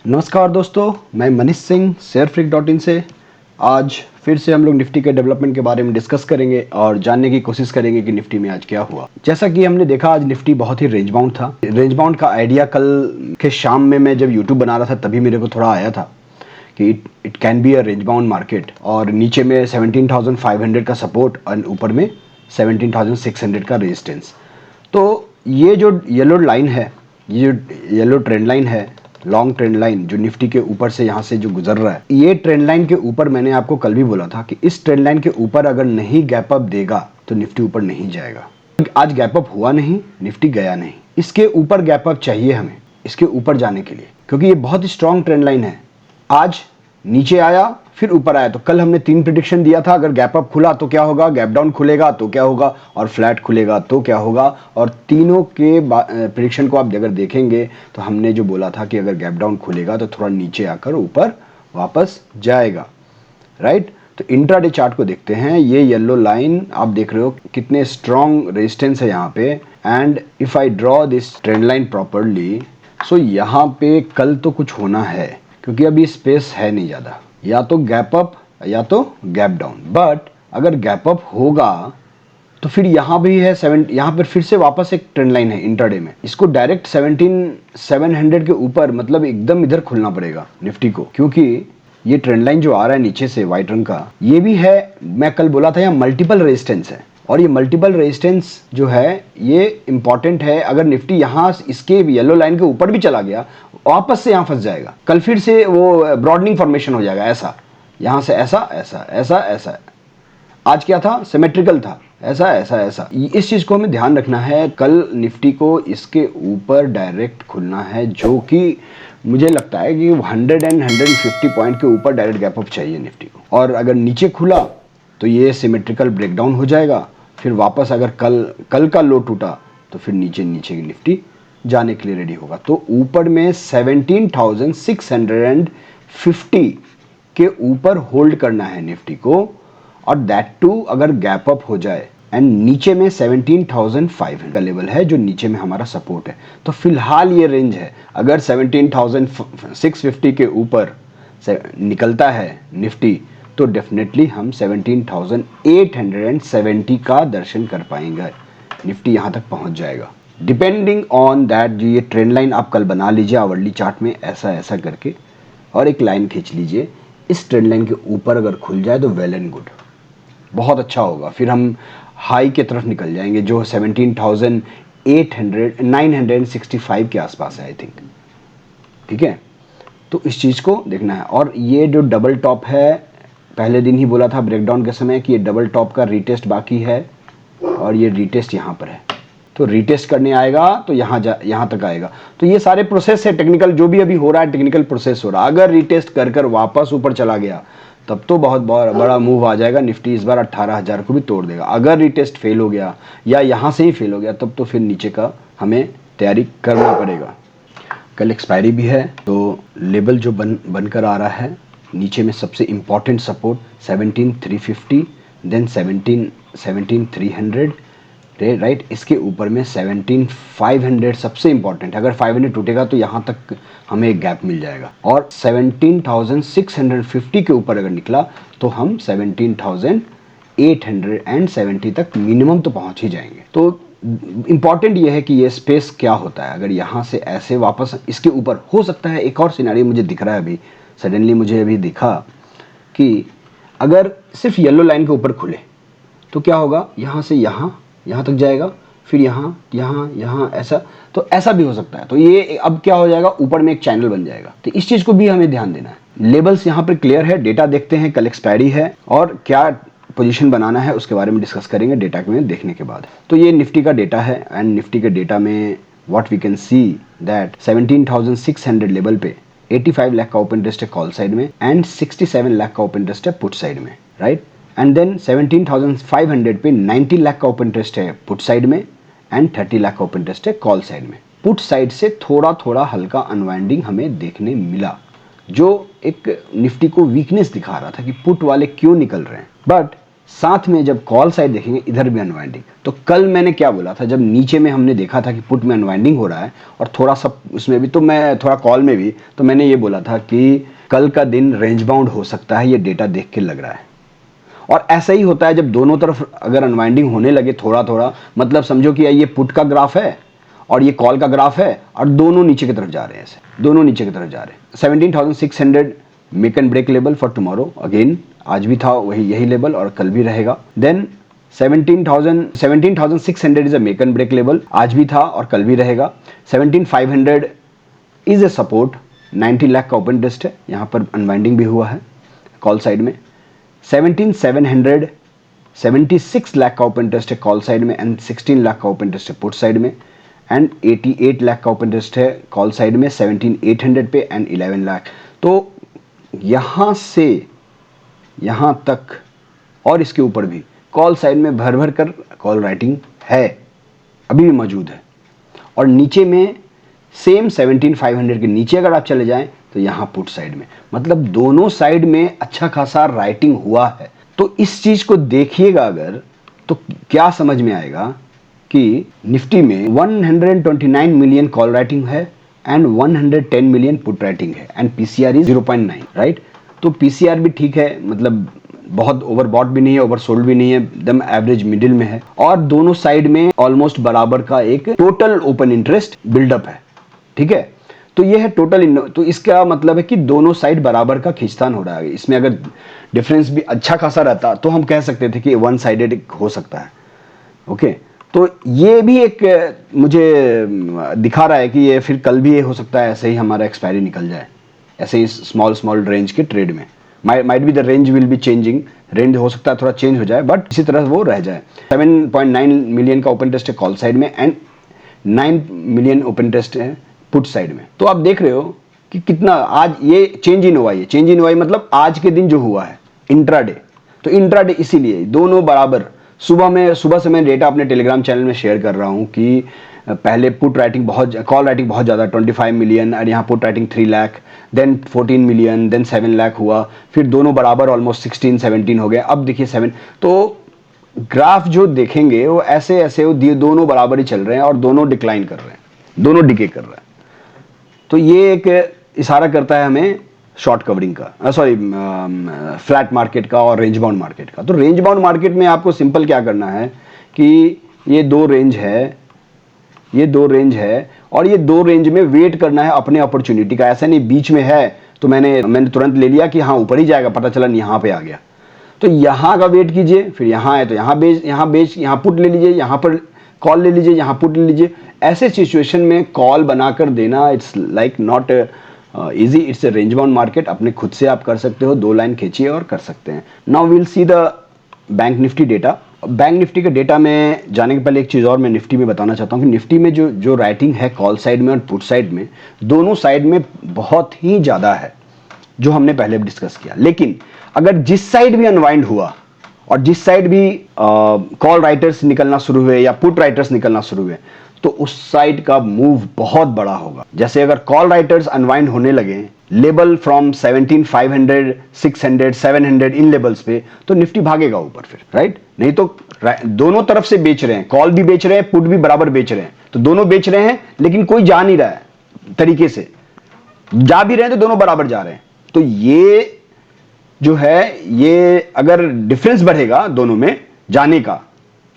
नमस्कार दोस्तों, मैं मनीष सिंह शेयरफ्रीक.in से। आज फिर से हम लोग निफ्टी के डेवलपमेंट के बारे में डिस्कस करेंगे और जानने की कोशिश करेंगे कि निफ्टी में आज क्या हुआ। जैसा कि हमने देखा, आज निफ्टी बहुत ही रेंज बाउंड था। रेंज बाउंड का आइडिया कल के शाम में मैं जब यूट्यूब बना रहा था तभी मेरे को थोड़ा आया था कि it can be a range bound market, और नीचे में 17,500 का सपोर्ट और ऊपर में 17,600 का रेजिस्टेंस। तो ये जो येलो लाइन है, ये जो येलो ट्रेंड लाइन है, लॉन्ग ट्रेंड लाइन जो निफ्टी के ऊपर से यहाँ से जो गुजर रहा है, ये ट्रेंड लाइन के ऊपर मैंने आपको कल भी बोला था कि इस ट्रेंड लाइन के ऊपर अगर नहीं गैप अप देगा तो निफ्टी ऊपर नहीं जाएगा। आज गैप अप हुआ नहीं, निफ्टी गया नहीं। इसके ऊपर गैप अप चाहिए हमें इसके ऊपर जाने के लिए, क्योंकि ये बहुत ही स्ट्रॉन्ग ट्रेंड लाइन है। आज नीचे आया फिर ऊपर आया, तो कल हमने 3 प्रेडिक्शन दिया था। अगर गैप अप खुला तो क्या होगा, गैप डाउन खुलेगा तो क्या होगा, और फ्लैट खुलेगा तो क्या होगा। और तीनों के प्रेडिक्शन को आप अगर देखेंगे तो हमने जो बोला था कि अगर गैप डाउन खुलेगा तो थोड़ा नीचे आकर ऊपर वापस जाएगा, राइट। तो इंट्राडे चार्ट को देखते हैं। ये येलो लाइन आप देख रहे हो कितने स्ट्रॉन्ग रेजिस्टेंस है यहाँ पे। And if I draw this trend line properly, सो यहाँ पे कल तो कुछ होना है, क्योंकि अभी स्पेस है नहीं ज़्यादा, या तो गैप अप या तो गैप डाउन। बट अगर गैप अप होगा तो फिर यहाँ भी है यहाँ पर फिर से वापस एक ट्रेंड लाइन है इंट्राडे में। इसको डायरेक्ट 17,700 के ऊपर, मतलब एकदम इधर खुलना पड़ेगा निफ्टी को, क्योंकि ये ट्रेंड लाइन जो आ रहा है नीचे से व्हाइट रंग का, ये भी है, मैं कल बोला था यहाँ मल्टीपल रेजिस्टेंस है। और ये मल्टीपल रेजिस्टेंस जो है ये इंपॉर्टेंट है। अगर निफ्टी यहाँ इसके येलो लाइन के ऊपर भी चला गया, वापस से यहाँ फंस जाएगा, कल फिर से वो ब्रॉडनिंग फॉर्मेशन हो जाएगा। ऐसा यहाँ से ऐसा ऐसा ऐसा ऐसा, आज क्या था, सिमेट्रिकल था, ऐसा ऐसा ऐसा। इस चीज को हमें ध्यान रखना है। कल निफ्टी को इसके ऊपर डायरेक्ट खुलना है, जो कि मुझे लगता है कि 100 एंड 150 पॉइंट के ऊपर डायरेक्ट गैप अप चाहिए निफ्टी को। और अगर नीचे खुला तो ये सिमेट्रिकल ब्रेकडाउन हो जाएगा। फिर वापस अगर कल का लो टूटा तो फिर नीचे की निफ्टी जाने के लिए रेडी होगा। तो ऊपर में 17,650 के ऊपर होल्ड करना है निफ्टी को, और दैट टू अगर गैप अप हो जाए। एंड नीचे में 17,500 का लेवल है जो नीचे में हमारा सपोर्ट है। तो फिलहाल ये रेंज है। अगर 17,650 के ऊपर निकलता है निफ्टी तो डेफिनेटली हम 17,870 का दर्शन कर पाएंगे। निफ्टी यहाँ तक पहुँच जाएगा, डिपेंडिंग ऑन दैट। जो ये ट्रेंड लाइन आप कल बना लीजिए आवरली चार्ट में, ऐसा ऐसा करके, और एक लाइन खींच लीजिए। इस ट्रेंड लाइन के ऊपर अगर खुल जाए तो वेल एंड गुड, बहुत अच्छा होगा। फिर हम हाई की तरफ निकल जाएंगे जो 965 के आसपास है, आई थिंक। ठीक है, तो इस चीज़ को देखना है। और ये जो डबल टॉप है, पहले दिन ही बोला था ब्रेकडाउन के समय कि ये डबल टॉप का रीटेस्ट बाकी है, और ये रीटेस्ट यहाँ पर है। तो रीटेस्ट करने आएगा तो यहाँ तक आएगा। तो ये सारे प्रोसेस है टेक्निकल, जो भी अभी हो रहा है टेक्निकल प्रोसेस हो रहा है। अगर रीटेस्ट कर वापस ऊपर चला गया तब तो बहुत बड़ा मूव आ जाएगा। निफ्टी इस बार 18,000 को भी तोड़ देगा। अगर रीटेस्ट फेल हो गया या यहाँ से ही फेल हो गया तब तो फिर नीचे का हमें तैयारी करना पड़ेगा। कल एक्सपायरी भी है, तो लेवल जो बनकर आ रहा है नीचे में सबसे इम्पॉर्टेंट सपोर्ट 17,350, देन 17,300, राइट। इसके ऊपर में 17,500 सबसे इंपॉर्टेंट है। अगर 500 टूटेगा तो यहाँ तक हमें एक गैप मिल जाएगा। और 17,650 के ऊपर अगर निकला तो हम 17,870 तक मिनिमम तो पहुँच ही जाएंगे। तो इंपॉर्टेंट ये है कि ये स्पेस क्या होता है। अगर यहाँ से ऐसे वापस इसके ऊपर हो सकता है, एक और सिनेरियो मुझे दिख रहा है अभी, सडनली मुझे अभी दिखा कि अगर सिर्फ येलो लाइन के ऊपर खुले तो क्या होगा, यहाँ से यहाँ तक जाएगा, फिर यहाँ ऐसा, तो ऐसा भी हो सकता है। तो ये अब क्या हो जाएगा, ऊपर में एक चैनल बन जाएगा। तो इस चीज को भी हमें ध्यान देना है। लेवल्स यहाँ पर क्लियर है। डेटा देखते हैं, कल एक्सपायरी है और क्या पोजीशन बनाना है उसके बारे में डिस्कस करेंगे डेटा में देखने के बाद। तो ये निफ्टी का डेटा है, एंड निफ्टी के डेटा में what we can see that 17,600 level पे 85 लाख का ओपन इंटरेस्ट है कॉल साइड में, एंड 67 लाख का ओपन इंटरेस्ट है पुट साइड में, राइट। एंड देन 17,500 पे 90 लाख का ओपन इंटरेस्ट है पुट साइड में, एंड 30 लाख का ओपन इंटरेस्ट है कॉल साइड में। पुट साइड से थोड़ा हल्का अनवाइंडिंग हमें देखने मिला, जो एक निफ्टी को वीकनेस दिखा रहा था कि पुट वाले क्यों निकल रहे हैं। बट साथ में जब कॉल साइड देखेंगे इधर भी अनवाइंडिंग। तो कल मैंने क्या बोला था, जब नीचे में हमने देखा था कि पुट में अनवाइंडिंग हो रहा है और थोड़ा सा उसमें भी, तो मैं थोड़ा कॉल में भी, तो मैंने ये बोला था कि कल का दिन रेंज बाउंड हो सकता है, ये डेटा देख के लग रहा है। और ऐसा ही होता है जब दोनों तरफ अगर अनवाइंडिंग होने लगे थोड़ा थोड़ा, मतलब समझो कि ये पुट का ग्राफ है और ये कॉल का ग्राफ है और दोनों नीचे की तरफ जा रहे हैं, ऐसे दोनों नीचे की तरफ जा रहे हैं। 17,600 make and break level for tomorrow, again आज भी था वही यही लेवल और कल भी रहेगा। Then 17,600 is a make and break level, आज भी था और कल भी रहेगा। 17,500 इज ए सपोर्ट, 90 लाख का ओपन इंटरेस्ट है, यहाँ पर अनवाइंडिंग भी हुआ है कॉल साइड में। 17,700 76 लाख का ओपन इंटरेस्ट है कॉल साइड में एंड 16 लाख का ओपन इंटरेस्ट है पुट साइड में, एंड 88 लाख का ओपन इंटरेस्ट है कॉल साइड में 17,800 पे एंड 11 लाख। तो यहाँ से यहाँ तक और इसके ऊपर भी कॉल साइड में भर भर कर कॉल राइटिंग है, अभी भी मौजूद है। और नीचे में सेम 17,500 के नीचे अगर आप चले जाएं तो यहाँ पुट साइड में, मतलब दोनों साइड में अच्छा खासा राइटिंग हुआ है। तो इस चीज को देखिएगा अगर, तो क्या समझ में आएगा कि निफ्टी में 129 मिलियन कॉल राइटिंग है एंड 110 मिलियन पुट राइटिंग है एंड पीसीआर इज 0.9, राइट। तो पीसीआर भी ठीक है, मतलब बहुत ओवरबॉट भी नहीं है, ओवर सोल्ड भी नहीं है, एकदम एवरेज मिडिल में है। और दोनों साइड में ऑलमोस्ट बराबर का एक टोटल ओपन इंटरेस्ट बिल्डअप है, ठीक है। तो ये है टोटल, तो इसका मतलब है कि दोनों साइड बराबर का खींचतान हो रहा है। इसमें अगर डिफरेंस भी अच्छा खासा रहता तो हम कह सकते थे कि वन साइडेड हो सकता है, ओके। तो ये भी एक मुझे दिखा रहा है कि ये फिर कल भी ये हो सकता है ऐसे ही हमारा एक्सपायरी निकल जाए, ऐसे ही स्मॉल स्मॉल रेंज के ट्रेड में। Might be the range will be changing, range हो सकता है थोड़ा चेंज हो जाए, बट इसी तरह वो रह जाए। 7.9 मिलियन का ओपन इंटरेस्ट है कॉल साइड में एंड 9 मिलियन ओपन इंटरेस्ट है पुट साइड में। तो आप देख रहे हो कि कितना आज ये चेंज इन हुआ है। चेंज इन हुआ है मतलब आज के दिन जो हुआ है इंट्राडे। तो इंट्राडे इसीलिए दोनों बराबर, सुबह से मैं डेटा अपने टेलीग्राम चैनल में शेयर कर रहा हूं कि पहले पुट राइटिंग बहुत, कॉल राइटिंग बहुत ज़्यादा 25 मिलियन और यहाँ put writing 3 lakh, then 14 million, then 7 lakh हुआ, फिर दोनों बराबर ऑलमोस्ट 16-17 हो गए। अब देखिए 7, तो ग्राफ जो देखेंगे वो ऐसे ऐसे वो दोनों बराबर ही चल रहे हैं और दोनों डिक्लाइन कर रहे हैं, दोनों डिके कर रहे हैं। तो ये एक इशारा करता है हमें शॉर्ट कवरिंग का, सॉरी फ्लैट मार्केट का और रेंज बाउंड मार्केट का। तो रेंज बाउंड मार्केट में आपको सिंपल क्या करना है कि ये दो रेंज है, ये दो रेंज है और ये दो रेंज में वेट करना है अपने अपॉर्चुनिटी का। ऐसा नहीं बीच में है तो मैंने तुरंत ले लिया कि हाँ ऊपर ही जाएगा, पता चला यहाँ पे आ गया। तो यहाँ का वेट कीजिए, फिर यहाँ है तो यहाँ बेच यहाँ पुट ले लीजिए, यहाँ पर कॉल ले लीजिए, यहाँ पुट ले लीजिए। ऐसे सिचुएशन में कॉल बनाकर देना it's like not easy, it's a range bound market. अपने खुद से आप कर सकते हो, 2 लाइन खींचिए और कर सकते हैं। Now will see the bank Nifty data. Bank Nifty के डेटा में जाने के पहले एक चीज़ और मैं निफ्टी में बताना चाहता हूँ कि निफ्टी में जो राइटिंग है कॉल साइड में और पुट साइड में, दोनों साइड में बहुत ही ज़्यादा है जो हमने पहले भी डिस्कस किया। लेकिन अगर जिस साइड भी अनवाइंड हुआ और जिस साइड भी कॉल राइटर्स निकलना शुरू हुए या पुट राइटर्स निकलना शुरू हुए, तो उस साइड का मूव बहुत बड़ा होगा। जैसे अगर कॉल राइटर्स अनवाइंड होने लगे लेवल फ्रॉम 17,500, 600, 700 इन लेवल्स पे, तो निफ्टी भागेगा ऊपर फिर, राइट। नहीं तो दोनों तरफ से बेच रहे हैं, कॉल भी बेच रहे हैं, पुट भी बराबर बेच रहे हैं, तो दोनों बेच रहे हैं लेकिन कोई जा नहीं रहा है तरीके से, जा भी रहे हैं तो दोनों बराबर जा रहे हैं। तो ये जो है, ये अगर डिफरेंस बढ़ेगा दोनों में जाने का,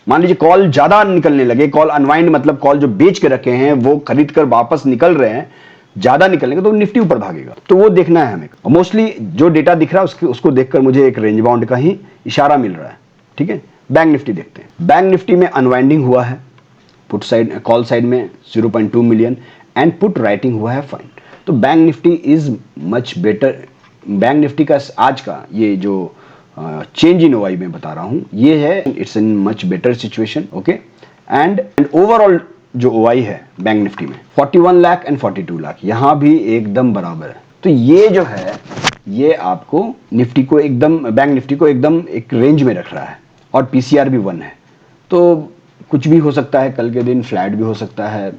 मान लीजिए कॉल ज्यादा निकलने लगे, कॉल अनवाइंड मतलब कॉल जो बेच के रखे हैं वो खरीद कर वापस निकल रहे हैं, ज्यादा निकलेंगे तो निफ्टी ऊपर भागेगा। तो वो देखना है हमें। मोस्टली जो डेटा दिख रहा है उसको देखकर मुझे एक रेंज बाउंड का ही इशारा मिल रहा है, ठीक है। बैंक निफ्टी देखते हैं। बैंक निफ्टी में अनवाइंडिंग हुआ है पुट साइड, कॉल साइड में 0.2 मिलियन एंड पुट राइटिंग हुआ है फाइन। तो bank Nifty is much better. Bank Nifty का आज का ये जो चेंज इन ओआई में बता रहा हूं, ये है it's in much better situation, okay. And overall जो ओआई है बैंक निफ्टी में 41 लाख एंड 42 लाख, यहां भी एकदम बराबर है। तो ये जो है ये आपको निफ्टी को एकदम, बैंक निफ्टी को एकदम एक रेंज में रख रहा है और पीसीआर भी 1 है। तो कुछ भी हो सकता है, कल के दिन फ्लैट भी हो सकता है,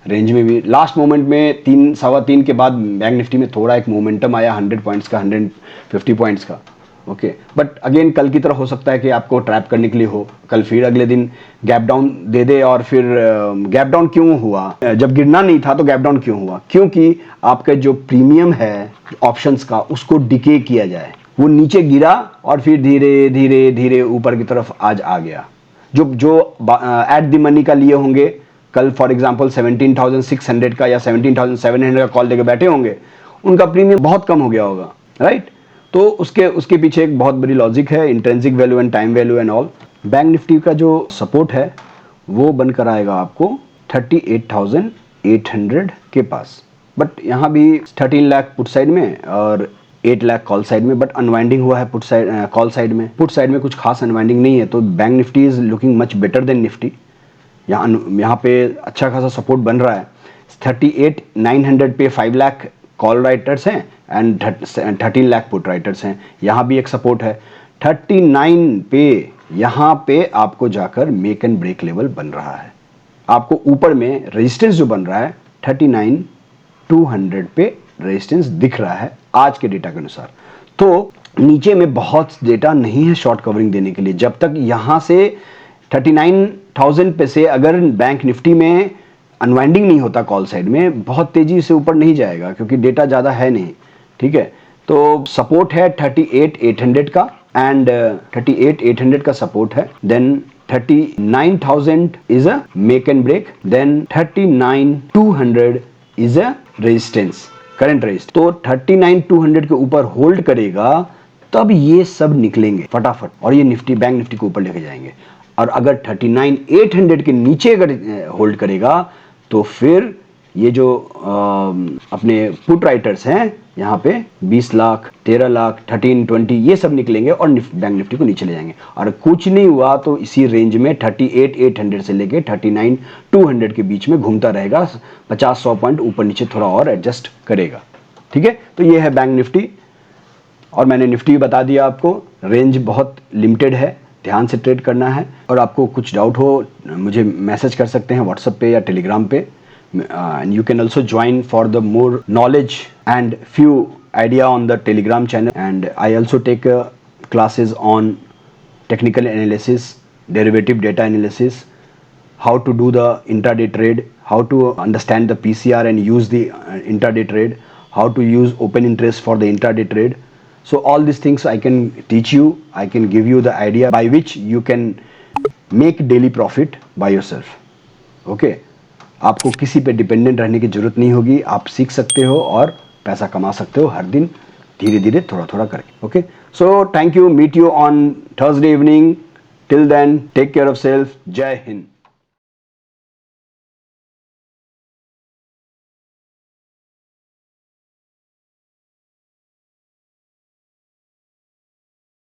रेंज में भी। लास्ट मोमेंट में 3, 3:15 के बाद बैंक निफ्टी में थोड़ा एक मोमेंटम आया 100 पॉइंट्स का, 150 पॉइंट्स का, ओके, बट अगेन कल की तरह हो सकता है कि आपको ट्रैप करने के लिए हो, कल फिर अगले दिन गैप डाउन दे दे। और फिर गैप डाउन क्यों हुआ, जब गिरना नहीं था तो गैप डाउन क्यों हुआ? क्योंकि आपका जो प्रीमियम है ऑप्शंस का उसको डिके किया जाए, वो नीचे गिरा और फिर धीरे धीरे धीरे ऊपर की तरफ आज आ गया। जो जो एट द मनी का लिए होंगे कल फॉर एग्जांपल 17,600 का या 17,700 का कॉल लेके बैठे होंगे, उनका प्रीमियम बहुत कम हो गया होगा, राइट? तो उसके उसके पीछे एक बहुत बड़ी लॉजिक है, intrinsic value and time value and all. Bank Nifty का जो सपोर्ट है वो बनकर आएगा आपको 38,800 के पास, बट यहाँ भी 13 लाख पुट साइड में और 8 लाख कॉल साइड में, बट अनवाइंडिंग हुआ है पुट साइड कॉल साइड में। पुट साइड में कुछ खास अनवाइंडिंग नहीं है, तो bank Nifty is looking much better than Nifty. यहाँ पे अच्छा खासा सपोर्ट बन रहा है। 38,900 पे 5 लाख कॉल राइटर्स हैं एंड 13 लाख पुट राइटर्स हैं, यहाँ भी एक सपोर्ट है। 39 पे यहाँ पे आपको जाकर मेक एंड ब्रेक लेवल बन रहा है। आपको ऊपर में रेजिस्टेंस जो बन रहा है 39,200 पे रेजिस्टेंस दिख रहा है आज के डेटा के अनुसार। तो नीचे में बहुत डेटा नहीं है शॉर्ट कवरिंग देने के लिए। जब तक यहाँ से 39,000 पे से अगर बैंक निफ्टी में अनवाइंडिंग नहीं होता कॉल साइड में, बहुत तेजी से ऊपर नहीं जाएगा क्योंकि डेटा ज़्यादा है नहीं, ठीक है? तो सपोर्ट है 38,800 का एंड 38,800 का सपोर्ट है। Then 39,000 is a make and break, then 39,200 is a resistance, current resistance. तो 39,200 के ऊपर होल्ड करेगा तब ये सब निकलेंगे फटाफट और ये निफ्टी बैंक निफ्टी को ऊपर लेके जाएंगे। और अगर 39,800 के नीचे अगर होल्ड करेगा तो फिर ये जो अपने पुट राइटर्स हैं यहाँ पे 20 लाख 13 लाख 13 20 ये सब निकलेंगे और बैंक निफ्टी को नीचे ले जाएंगे। और कुछ नहीं हुआ तो इसी रेंज में 38,800 से लेके 39,200 के बीच में घूमता रहेगा, 50-100 पॉइंट ऊपर नीचे थोड़ा और एडजस्ट करेगा, ठीक है? तो ये है बैंक निफ्टी। और मैंने निफ्टी भी बता दिया आपको, रेंज बहुत लिमिटेड है, ध्यान से ट्रेड करना है। और आपको कुछ डाउट हो मुझे मैसेज कर सकते हैं व्हाट्सएप पे या टेलीग्राम पे। and you can also join for the more knowledge and few idea on the telegram channel, and I also take classes on technical analysis, derivative data analysis, how to do the intraday trade, how to understand the PCR and use the intraday trade, how to use open interest for the intraday trade. So all these things I can teach you, I can give you the idea by which you can make daily profit by yourself. Okay, आपको किसी पे dependent रहने की जरूरत नहीं होगी, आप सीख सकते हो और पैसा कमा सकते हो हर दिन धीरे धीरे थोड़ा थोड़ा करके। Okay, so thank you, meet you on Thursday evening. Till then take care of self. Jai Hind.